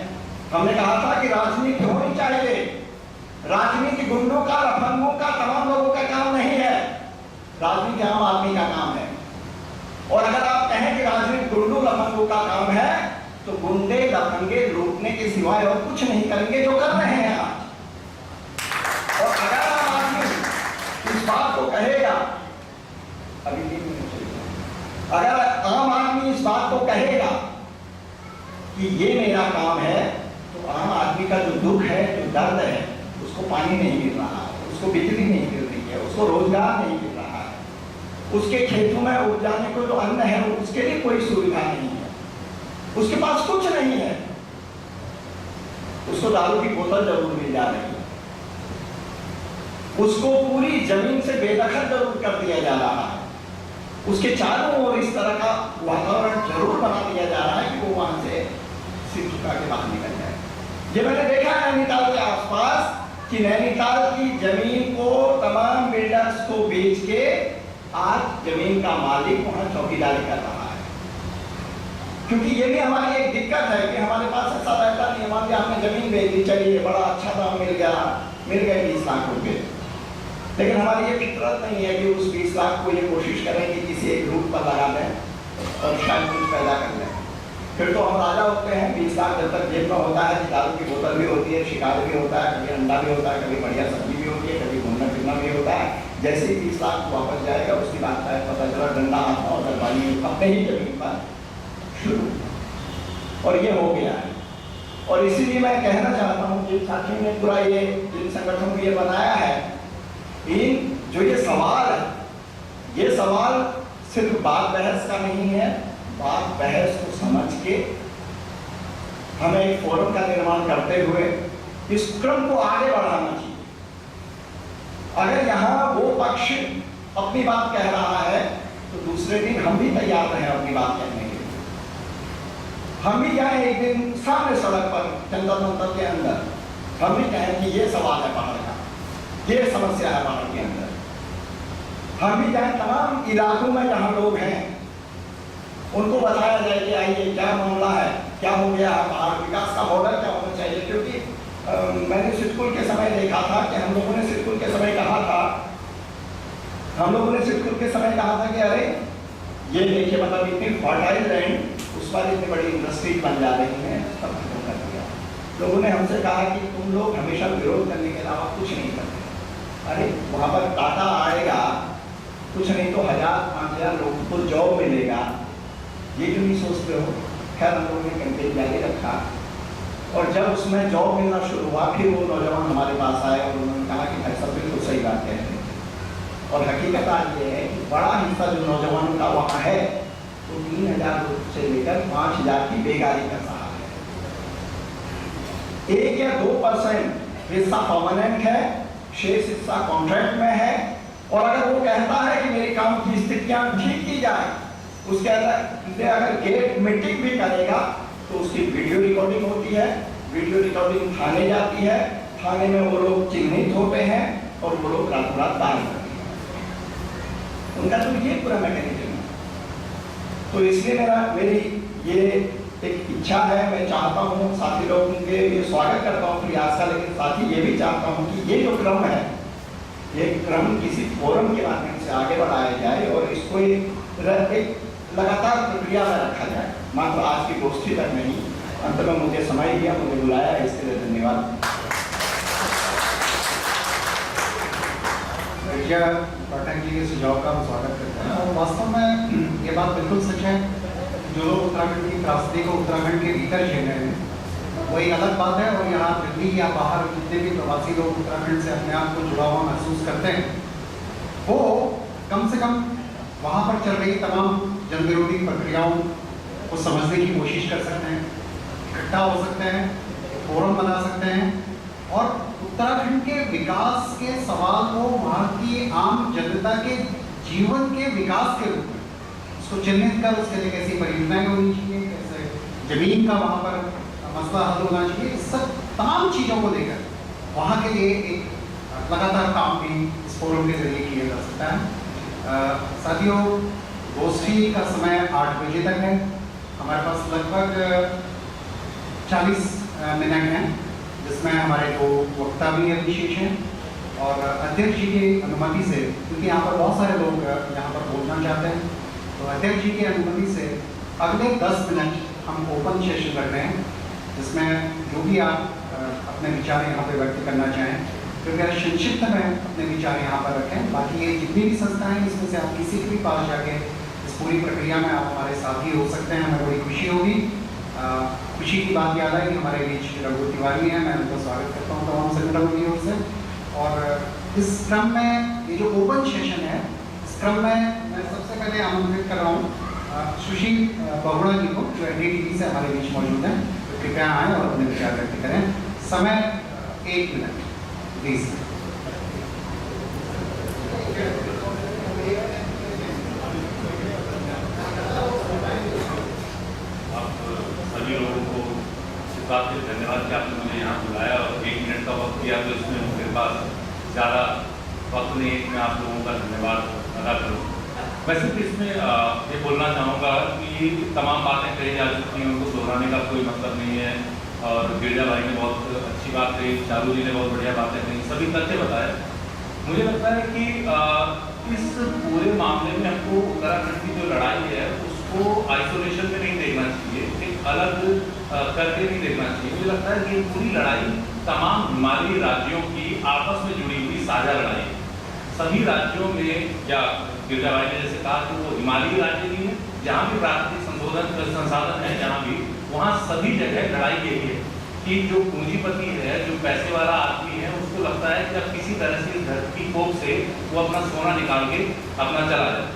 हमने कहा था कि राजनीति होनी चाहिए। राजनीति गुंडों का, लफंगों का, तमाम लोगों का काम नहीं है, राजनीति आम आदमी का काम है। और अगर आप कहें कि राजनीति गुंडों लफंगों का काम है तो गुंडे लफंगे लूटने के सिवाय और कुछ नहीं करेंगे जो कर रहे हैं आज। और अगर आम आदमी इस बात को कहेगा, अभी 3 मिनट चलेगा, अगर आम आदमी इस बात को कहेगा कि ये मेरा काम है, तो आम आदमी का जो दुख है, जो दर्द है, उसको पानी नहीं मिल रहा है, उसको बिजली नहीं मिल रही है, उसको रोजगार नहीं मिल रहा है, उसके खेतों में उपजाने को जो अन्न है उसके लिए कोई सुविधा नहीं है, उसके पास कुछ नहीं है, उसको दारू की बोतल जरूर मिल जा रही है, उसको पूरी जमीन से बेदखल जरूर कर दिया जा रहा है, उसके चारों ओर इस तरह का वातावरण जरूर बना दिया जा रहा है कि वो वहां से सिर झुका के बाहर निकल जाए। ये मैंने देखा है नैनीताल के आसपास कि नैनीताल की जमीन को तमाम बिल्डर्स को बेच के आज जमीन का मालिक वहां चौकीदारी कर रहा है। क्योंकि ये भी हमारी एक दिक्कत है कि हमारे पास ऐसा रहता नहीं, मान लिया हमने जमीन बेच दी, चलिए बड़ा अच्छा दाम मिल गए 20 लाख रुपए, लेकिन हमारी ये फितरत नहीं है कि उस 20 लाख को ये कोशिश करें कि किसी एक रूट पर लगा दें और शायद कुछ पैदा कर लें। फिर तो हम राजा होते हैं। 20 लाख जब तक जेब में होता है, दारू की बोतल भी होती है, शिकार भी होता है, कभी अंडा भी होता है, कभी बढ़िया सब्जी भी होती है, कभी घूमना फिरना भी होता है। जैसे ही 20 लाख वापस जाएगा उसकी बात है, पता चला डंडा हाथ और दरबारी अपने ही जमीन पर शुरू, और ये हो गया है। और इसीलिए मैं कहना चाहता हूँ जिन साथियों ने पूरा ये जिन संगठनों को ये बनाया है, इन जो ये सवाल है, ये सवाल सिर्फ बात बहस का नहीं है। बात बहस को समझ के हमें एक फोरम का निर्माण करते हुए इस क्रम को आगे बढ़ाना चाहिए। अगर यहाँ वो पक्ष अपनी बात कह रहा है तो दूसरे दिन हम भी तैयार रहे अपनी बात कहने के लिए। हम भी जाए एक दिन सामने सड़क पर जंतर मंतर के अंदर, हम भी कहें कि ये सवाल है पहाड़ का, ये समस्या है पहाड़ के अंदर। हम भी जाए तमाम इलाकों में जहाँ लोग हैं उनको बताया जाए कि आइए क्या मामला है, क्या हो गया है, पहाड़ विकास का मॉडल क्या होना चाहिए। क्योंकि मैंने सिद्धकुल के समय देखा था कि हम लोगों ने सिद्धकुल के समय कहा था कि अरे ये देखिए, मतलब इतनी फर्टाइल लैंड, उस पर इतनी बड़ी इंडस्ट्री बन जा रही है, सब खत्म कर दिया। लोगों ने हमसे कहा कि तुम लोग हमेशा विरोध करने के अलावा कुछ नहीं करते। अरे वहाँ पर टाटा आएगा, कुछ नहीं तो 1000-5000 लोगों को जॉब मिलेगा, ये क्यों नहीं सोचते हो। खैर हम लोगों ने कैंपेन जारी रखा, और जब उसमें जॉब मिलना शुरू हुआ फिर वो नौजवान हमारे पास आए और उन्होंने कहा कि भाई सब बिल्कुल सही बात कह रहे हैं। और हकीकत आज ये है कि बड़ा हिस्सा जो नौजवानों का वहाँ है वो 3000 से लेकर 5000 की बेकारी कर रहा है। 1 या 2% हिस्सा परमानेंट है, शेष हिस्सा कॉन्ट्रैक्ट में है। और अगर वो कहता है कि मेरे काम की स्थितियां ठीक की जाए, उसके अंदर अगर गेट मीटिंग भी करेगा तो उसकी वीडियो रिकॉर्डिंग होती है, वीडियो रिकॉर्डिंग थाने जाती है, थाने में वो लोग चिन्हित होते हैं और वो लोग रातों रात बाहर करते हैं। उनका तो ये पूरा मैकेनिज्म है। तो इसलिए मेरी ये एक इच्छा है, मैं चाहता हूँ साथी लोगों के ये स्वागत करता हूँ प्रयास का, लेकिन साथ ही ये भी चाहता हूँ कि ये जो क्रम है, ये क्रम किसी फोरम के माध्यम से आगे बढ़ाया जाए और इसको एक लगातार प्रक्रिया में रखा जाए, मात्र आज की गोष्ठी तक नहीं। अंत में मुझे समय दिया, मुझे बुलाया, इसके लिए धन्यवाद। विजय पाठक जी के सुझाव का हम स्वागत करते हैं। और वास्तव में ये बात बिल्कुल सच है, जो लोग उत्तराखंड की त्रासदी को उत्तराखंड के भीतर झेल रहे हैं वो एक अलग बात है, और यहाँ दिल्ली या बाहर जितने भी प्रवासी लोग उत्तराखंड से अपने आप को जुड़ा हुआ महसूस करते हैं, वो कम से कम वहाँ पर चल रही तमाम जन विरोधी प्रक्रियाओं को समझने की कोशिश कर सकते हैं, इकट्ठा हो सकते हैं, फोरम बना सकते हैं और उत्तराखंड के विकास के सवाल को वहाँ की आम जनता के जीवन के विकास के रूप में उसको चिन्हित कर उसके लिए कैसी परियोजनाएं होनी चाहिए, कैसे जमीन का वहाँ पर मसला हल होना चाहिए, इस सब तमाम चीज़ों को लेकर वहाँ के लिए एक लगातार काम भी इस फोरम के जरिए किया जा सकता है। साथियों, गोष्ठी का समय 8 बजे तक है। हमारे पास लगभग 40 मिनट हैं, जिसमें हमारे 2 वक्ता भी विशेष हैं और अध्यक्ष जी की अनुमति से, क्योंकि यहाँ पर बहुत सारे लोग यहाँ पर बोलना चाहते हैं, तो अध्यक्ष जी की अनुमति से अगले 10 मिनट हम ओपन सेशन रख रहे हैं, जिसमें जो भी आप अपने विचार यहाँ पे व्यक्त करना चाहें कृपया संक्षिप्त में अपने विचार यहाँ पर रखें। बाकी ये जितनी भी संस्थाएं हैं इसमें से आप किसी के भी पास जाके इस पूरी प्रक्रिया में आप हमारे साथी हो सकते हैं, हमें बड़ी खुशी होगी। खुशी की बात याद है कि हमारे बीच रघु तिवारी हैं, मैं उनका स्वागत करता हूँ तमाम संगठनों की ओर से। और इस क्रम में ये जो ओपन सेशन है, इस क्रम में मैं सबसे पहले आमंत्रित कर रहा हूँ सुशील बहुड़ा जी को, जो NDTV से हमारे बीच मौजूद हैं, तो कृपया आएँ और अपने विचार व्यक्त करें। समय 1 मिनट प्लीज। सभी लोगों को इस बात से धन्यवाद कि आपने मुझे यहाँ बुलाया और 1 मिनट का वक्त दिया, तो इसमें मेरे पास ज़्यादा वक्त नहीं, मैं आप लोगों का धन्यवाद अदा करूँ। मैं सिर्फ इसमें ये बोलना चाहूँगा कि तमाम बातें कही जा चुकी हैं, उनको दोहराने का कोई मतलब नहीं है। और गिरजा भाई ने बहुत अच्छी बात कही, चारू जी ने बहुत बढ़िया बातें कही, सभी तथ्य बताए। मुझे लगता है कि इस पूरे मामले में हमको उत्तराखंड की जो लड़ाई है उसको आइसोलेशन में नहीं देखना चाहिए, एक अलग करके नहीं देखना चाहिए। मुझे लगता है कि ये पूरी लड़ाई तमाम हिमालयी राज्यों की आपस में जुड़ी हुई साझा लड़ाई है। सभी राज्यों में, या गिरजा भाई ने जैसे कहा कि वो हिमालयी राज्य नहीं है, जहाँ भी प्राकृतिक संसाधन है, जहाँ भी वहाँ सभी जगह लड़ाई यही है कि जो पूंजीपति है, जो पैसे वाला आदमी है, उसको लगता है कि अब किसी तरह से धरती कोप से वो अपना सोना निकाल के अपना चला जाए।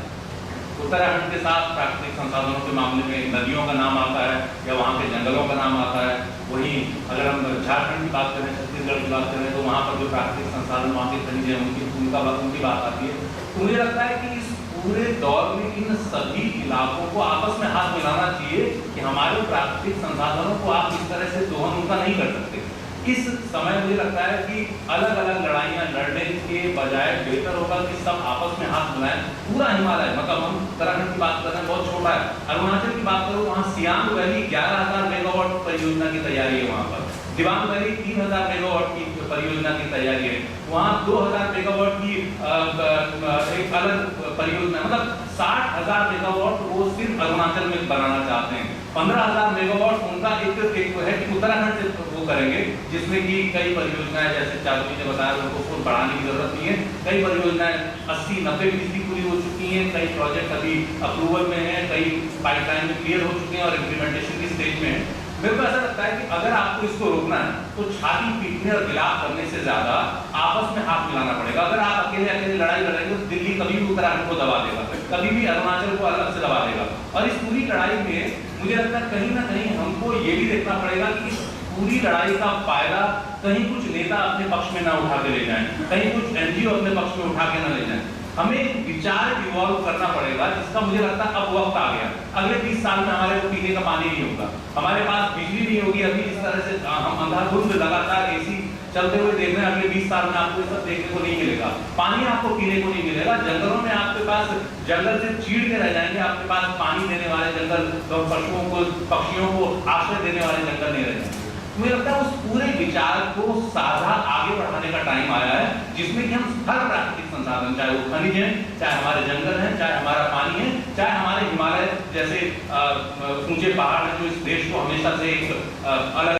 उत्तराखंड के साथ प्राकृतिक संसाधनों के मामले में नदियों का नाम आता है या वहाँ के जंगलों का नाम आता है। वहीं अगर हम झारखंड की बात करें, छत्तीसगढ़ की बात करें, तो वहाँ पर जो प्राकृतिक संसाधन, वहाँ के खनिज हैं, उनकी बात आती है। तो मुझे लगता है कि इस पूरे दौर में इन सभी इलाकों को आपस में हाथ मिलाना चाहिए कि हमारे प्राकृतिक संसाधनों को आप इस तरह से दोहन उनका नहीं कर सकते। इस समय मुझे लगता है कि अलग अलग लड़ाइयाँ लड़ने के बजाय बेहतर होगा कि सब आपस में हाथ मिलाएं। पूरा हिमालय, मतलब हम उत्तराखंड की बात कर रहे हैं, बहुत छोटा है। अरुणाचल की बात करो, वहाँ सियांग वैली 11,000 मेगावाट परियोजना की तैयारी है, वहाँ पर दिबांग वैली 3,000 मेगावाट की परियोजना की तैयारी है, वहाँ 2,000 मेगावाट की एक अलग परियोजना, मतलब 60,000 मेगावाट वो सिर्फ अरुणाचल में बनाना चाहते हैं। 15,000 मेगावाट उनका एक है कि उत्तराखंड से वो करेंगे, जिसमें कि कई परियोजनाएं, जैसे चारू जी ने बताया, उनको उसको बढ़ाने की जरूरत नहीं है। कई परियोजनाएं 80-90% पूरी हो चुकी हैं, कई प्रोजेक्ट अभी अप्रूवल में है, कई पाइपलाइन में क्लियर हो चुके हैं और इम्प्लीमेंटेशन की स्टेज में है। मेरे को ऐसा लगता है कि अगर आपको इसको रोकना है तो छाती पीटने और गिलाफ करने से ज्यादा आपस में हाथ मिलाना पड़ेगा। अगर आप अकेले अकेले लड़ाई लड़ेंगे तो दिल्ली कभी भी उत्तराखंड को दबा देगा, कभी भी अरुणाचल को अलग से दबा देगा। और इस पूरी लड़ाई में मुझे लगता है कहीं ना कहीं हमको ये भी देखना पड़ेगा कि इस पूरी लड़ाई का फायदा कहीं कुछ नेता अपने पक्ष में ना उठा के ले जाएं, कहीं कुछ NGO अपने पक्ष में उठा के ना ले जाएं। हमें एक विचार इवॉल्व करना पड़ेगा, जिसका मुझे लगता है अब वक्त आ गया। अगले 20 साल में हमारे को पीने का पानी नहीं होगा, हमारे पास बिजली नहीं होगी। अभी इस तरह से हम अंधाधुंध लगातार AC चलते हुए देख रहे हैं, अगले 20 साल में आपको ये सब देखने को नहीं मिलेगा। पानी आपको पीने को नहीं मिलेगा। जंगलों में आपके पास जंगल से चीड़ के रह जाएंगे, आपके पास पानी देने वाले जंगल, पशुओं को, पक्षियों को आश्रय देने वाले जंगल नहीं रह जाएंगे। मुझे लगता है उस पूरे विचार को साझा आगे बढ़ाने का टाइम आया है, जिसमें कि हम हर प्राकृतिक संसाधन, चाहे वो खनिज है, चाहे हमारे जंगल हैं, चाहे हमारा पानी है, चाहे हमारे हिमालय जैसे ऊंचे पहाड़ हैं, जो इस देश को हमेशा से एक अलग